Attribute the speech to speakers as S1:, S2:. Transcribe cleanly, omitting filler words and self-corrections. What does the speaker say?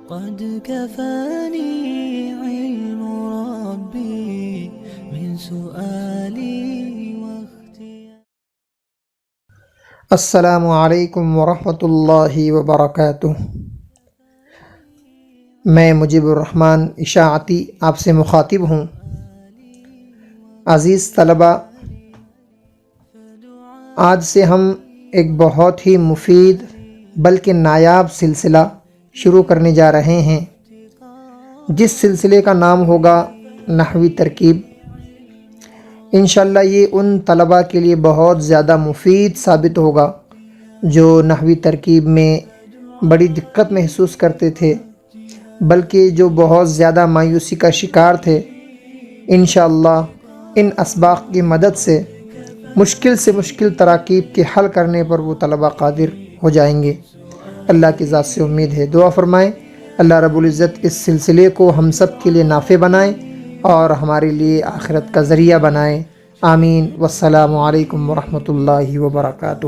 S1: قد كفاني علم ربي من سؤالي واختياري.
S2: السلام علیکم ورحمۃ اللہ وبرکاتہ۔ میں مجیب الرحمن اشاعتی آپ سے مخاطب ہوں۔ عزیز طلبہ، آج سے ہم ایک بہت ہی مفید بلکہ نایاب سلسلہ شروع کرنے جا رہے ہیں، جس سلسلے کا نام ہوگا نحوی ترکیب۔ انشاءاللہ یہ ان طلباء کے لیے بہت زیادہ مفید ثابت ہوگا جو نحوی ترکیب میں بڑی دقت محسوس کرتے تھے، بلکہ جو بہت زیادہ مایوسی کا شکار تھے۔ انشاءاللہ ان اسباق کی مدد سے مشکل تراکیب کے حل کرنے پر وہ طلباء قادر ہو جائیں گے۔ اللہ کی ذات سے امید ہے، دعا فرمائیں اللہ رب العزت اس سلسلے کو ہم سب کے لیے نافع بنائیں اور ہمارے لیے آخرت کا ذریعہ بنائیں۔ آمین۔ والسلام علیکم ورحمۃ اللہ وبرکاتہ۔